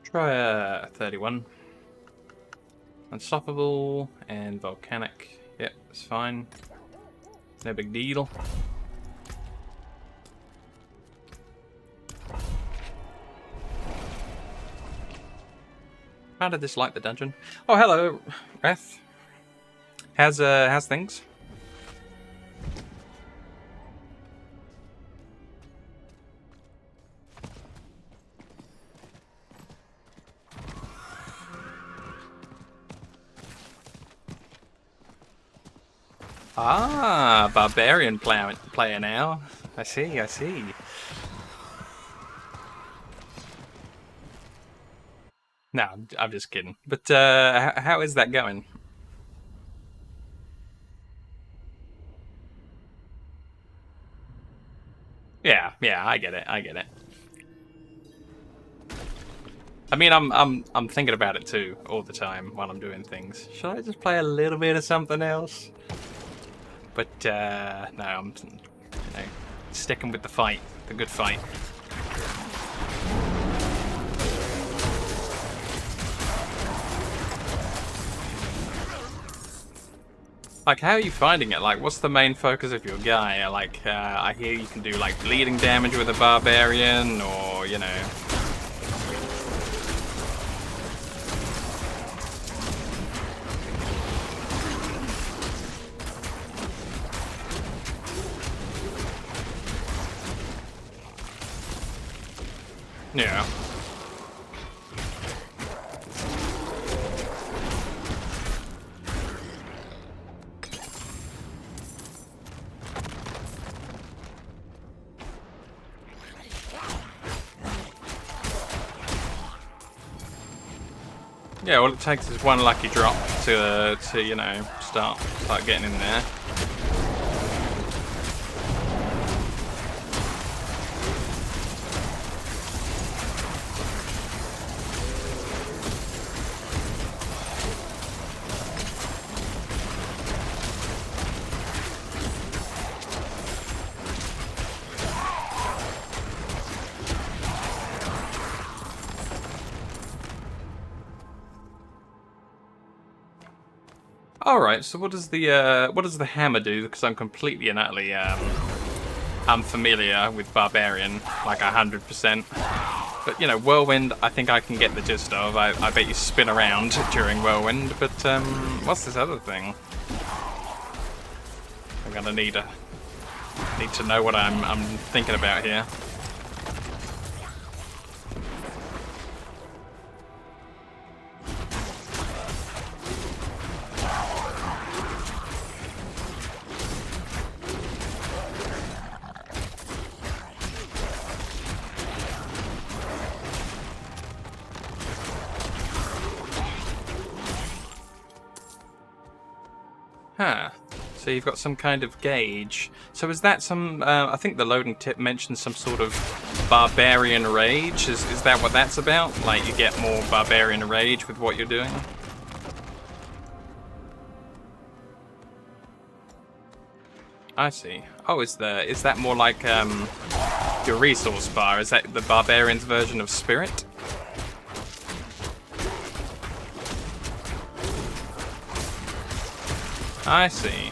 Try a 31. Unstoppable and volcanic. Yep, it's fine. No big deal. How did this like the dungeon? Oh, hello, Wrath. How's things? Ah, barbarian player now. I see, I see. No, I'm just kidding. But how is that going? Yeah, I get it. I get it. I mean, I'm thinking about it too all the time while I'm doing things. Should I just play a little bit of something else? But no, I'm sticking with the fight, the good fight. Like, how are you finding it? Like, what's the main focus of your guy? Like, I hear you can do like bleeding damage with a barbarian, or you know. Yeah. Yeah, all it takes is one lucky drop to you know start getting in there. All right. So what does the hammer do? Because I'm completely and utterly unfamiliar with barbarian, like 100%. But you know, whirlwind, I think I can get the gist of. I bet you spin around during whirlwind. But what's this other thing? I'm gonna need to know what I'm thinking about here. Huh. So you've got some kind of gauge. So is that some... I think the loading tip mentioned some sort of barbarian rage. Is that what that's about? Like you get more barbarian rage with what you're doing? I see. Oh, is that more like your resource bar? Is that the barbarian's version of spirit? I see.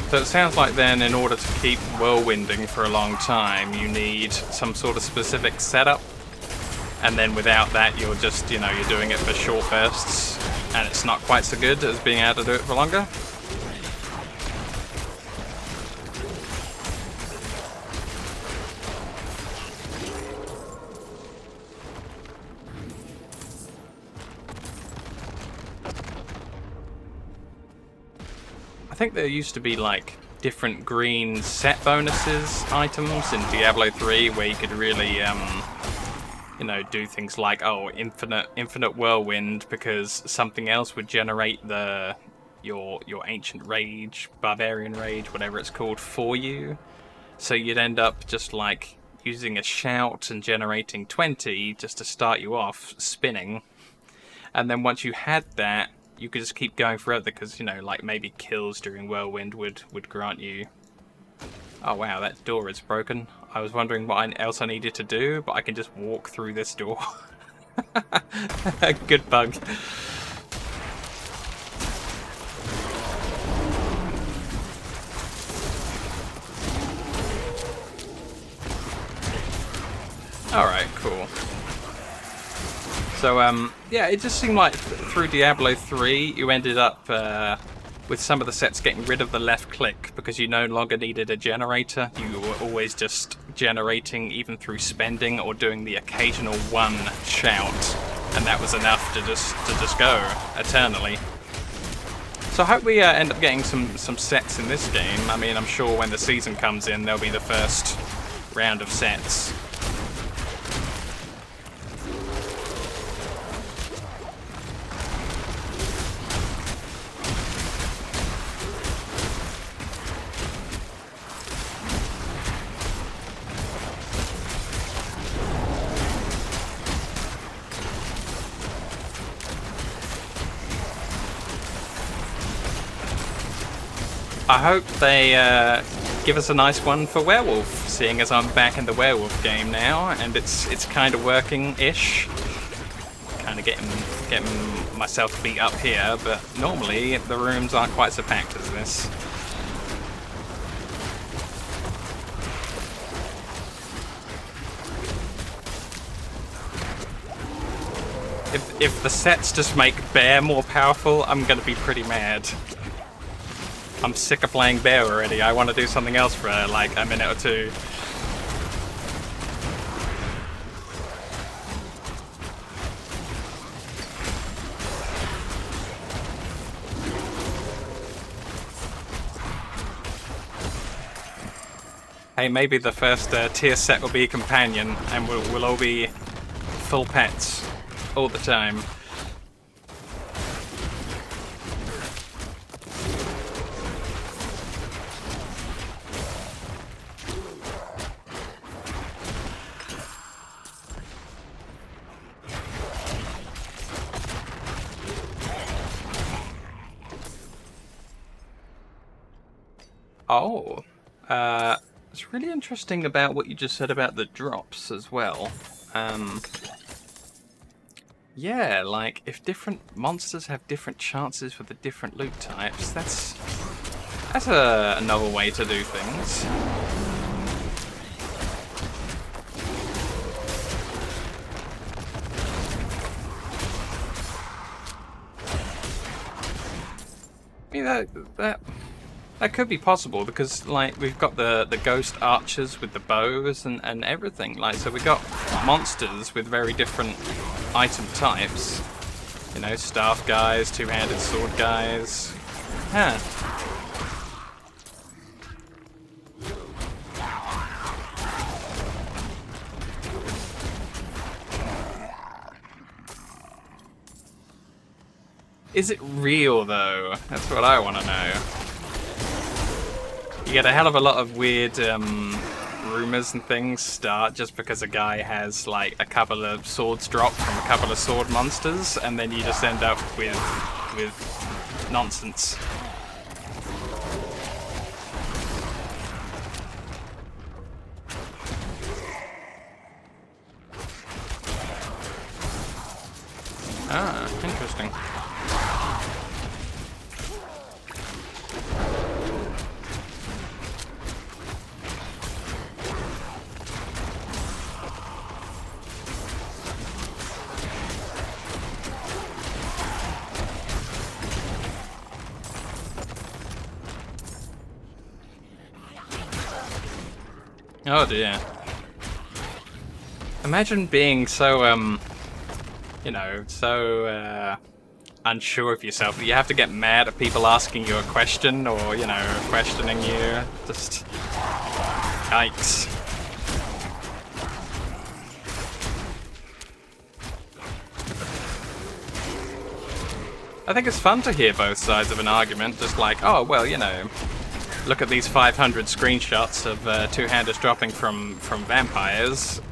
So it sounds like then in order to keep whirlwinding for a long time, you need some sort of specific setup. And then without that, you're just, you know, you're doing it for short bursts. And it's not quite so good as being able to do it for longer. I think there used to be like different green set bonuses items in Diablo 3 where you could really you know, do things like, oh, infinite whirlwind, because something else would generate your ancient rage, barbarian rage, whatever it's called, for you. So you'd end up just like using a shout and generating 20 just to start you off spinning. And then once you had that, you could just keep going forever, because, you know, like maybe kills during whirlwind would grant you... Oh wow, that door is broken. I was wondering what else I needed to do, but I can just walk through this door. Good bug. Alright, cool. So, yeah, it just seemed like through Diablo 3, you ended up with some of the sets getting rid of the left click because you no longer needed a generator. You were always just generating, even through spending or doing the occasional one shout, and that was enough to just go eternally. So I hope we end up getting some sets in this game. I mean, I'm sure when the season comes in, there'll be the first round of sets. I hope they give us a nice one for werewolf, seeing as I'm back in the werewolf game now, and it's kind of working-ish. Kind of getting myself beat up here, but normally the rooms aren't quite so packed as this. If the sets just make Bear more powerful, I'm gonna be pretty mad. I'm sick of playing Bear already. I want to do something else for like a minute or two. Hey, maybe the first tier set will be a companion, and we'll all be full pets all the time. Oh, it's really interesting about what you just said about the drops as well. Yeah, like, if different monsters have different chances for the different loot types, that's a novel way to do things. I mean, that could be possible, because like we've got the ghost archers with the bows and everything. Like, so we got monsters with very different item types. You know, staff guys, two-handed sword guys. Yeah. Is it real though? That's what I want to know. You get a hell of a lot of weird rumors and things start just because a guy has like a couple of swords dropped from a couple of sword monsters, and then you just end up with nonsense. Ah, interesting. Oh dear. Imagine being so, you know, so, unsure of yourself that you have to get mad at people asking you a question or, you know, questioning you. Just... yikes. I think it's fun to hear both sides of an argument, just like, oh, well, you know, look at these 500 screenshots of two-handers dropping from vampires.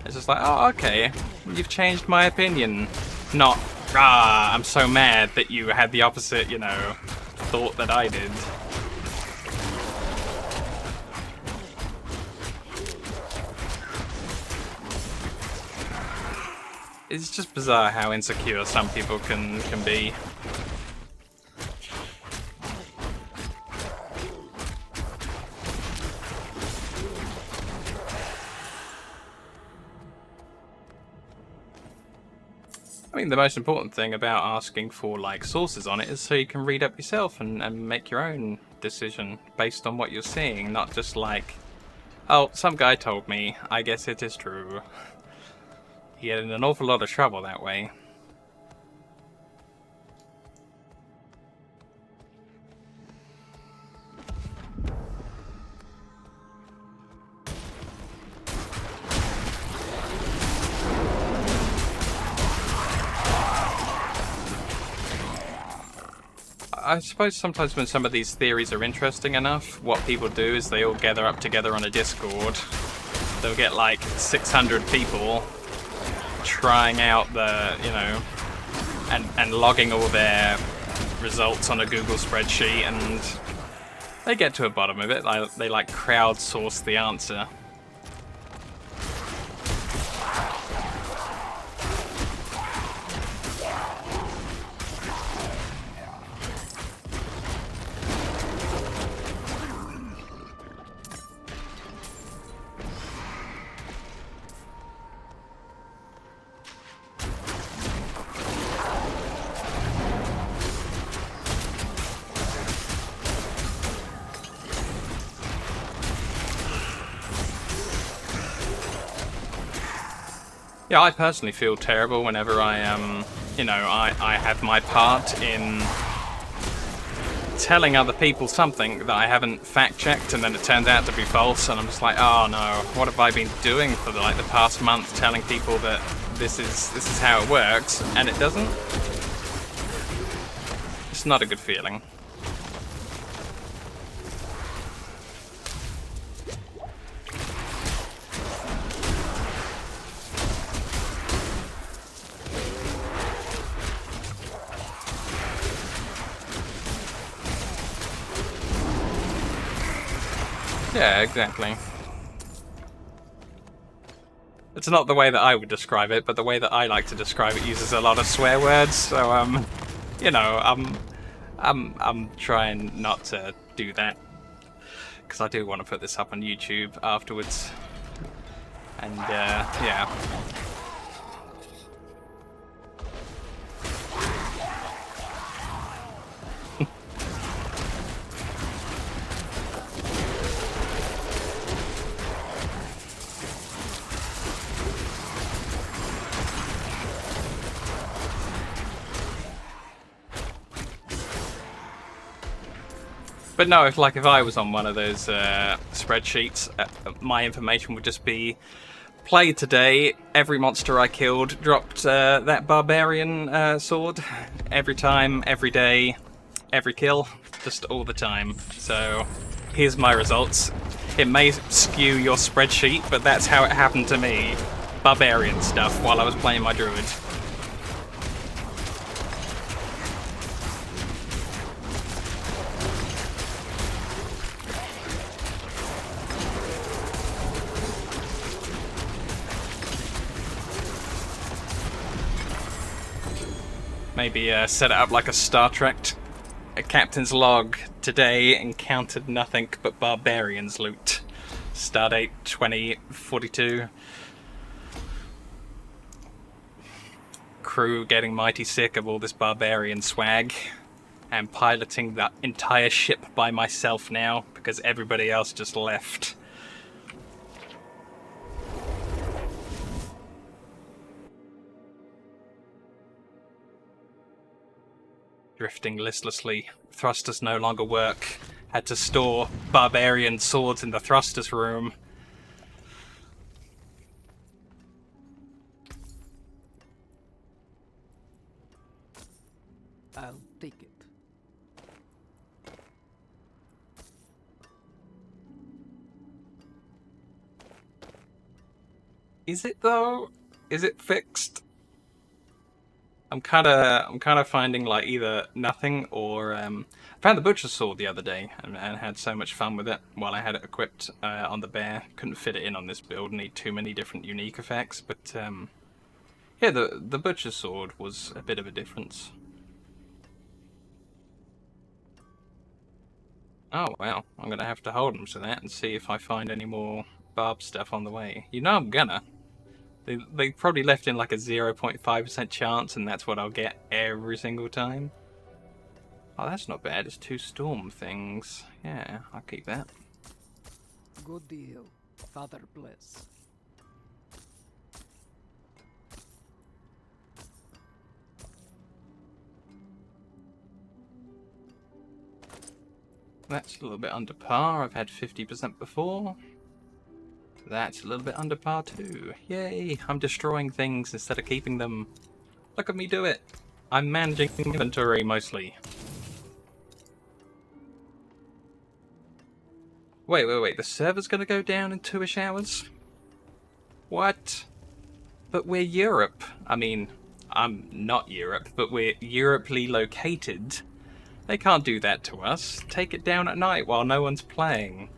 It's just like, oh, okay, you've changed my opinion. Not, I'm so mad that you had the opposite, you know, thought that I did. It's just bizarre how insecure some people can be. I mean, the most important thing about asking for, like, sources on it is so you can read up yourself and make your own decision based on what you're seeing, not just like, oh, some guy told me, I guess it is true. You get in an awful lot of trouble that way. I suppose sometimes when some of these theories are interesting enough, what people do is they all gather up together on a Discord. They'll get like 600 people trying out the, you know, and logging all their results on a Google spreadsheet, and they get to the bottom of it. They like crowdsource the answer. Yeah, I personally feel terrible whenever I you know, I have my part in telling other people something that I haven't fact-checked and then it turns out to be false, and I'm just like, oh no, what have I been doing for the past month, telling people that this is how it works, and it doesn't? It's not a good feeling. Yeah, exactly. It's not the way that I would describe it, but the way that I like to describe it uses a lot of swear words, so you know, I'm trying not to do that, because I do want to put this up on YouTube afterwards, and yeah. But no, if I was on one of those spreadsheets, my information would just be, played today, every monster I killed dropped that barbarian sword. Every time, every day, every kill, just all the time. So, here's my results. It may skew your spreadsheet, but that's how it happened to me. Barbarian stuff while I was playing my druid. Maybe set it up like a Star Trek. A captain's log. Today encountered nothing but barbarians loot. Stardate 2042. Crew getting mighty sick of all this barbarian swag. And piloting that entire ship by myself now because everybody else just left. Drifting listlessly. Thrusters no longer work. Had to store barbarian swords in the thrusters room. take it. Is it though? Is it fixed? I'm kind of finding like either nothing or I found the butcher's sword the other day and had so much fun with it while I had it equipped on the bear. Couldn't fit it in on this build. Need too many different unique effects, but yeah, the butcher's sword was a bit of a difference. Oh well, I'm gonna have to hold them to that and see if I find any more barb stuff on the way. You know I'm gonna. They probably left in like a 0.5% chance, and that's what I'll get every single time. Oh, that's not bad. It's 2 storm things. Yeah, I'll keep that. Good deal. Father bless. That's a little bit under par. I've had 50% before. That's a little bit under par too. Yay! I'm destroying things instead of keeping them. Look at me do it! I'm managing inventory mostly. Wait. The server's gonna go down in 2-ish hours? What? But we're Europe. I mean, I'm not Europe, but we're Europely located. They can't do that to us. Take it down at night while no one's playing.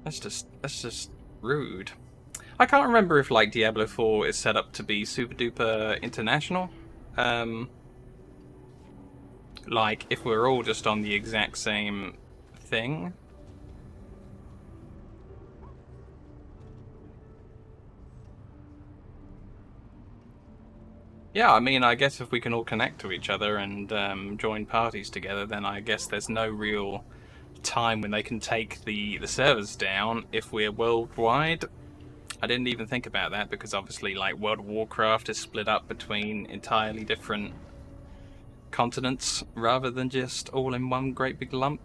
That's just rude. I can't remember if like Diablo 4 is set up to be super duper international. Like if we're all just on the exact same thing. Yeah, I mean, I guess if we can all connect to each other and join parties together, then I guess there's no real time when they can take the servers down if we're worldwide. I didn't even think about that because obviously like World of Warcraft is split up between entirely different continents rather than just all in one great big lump.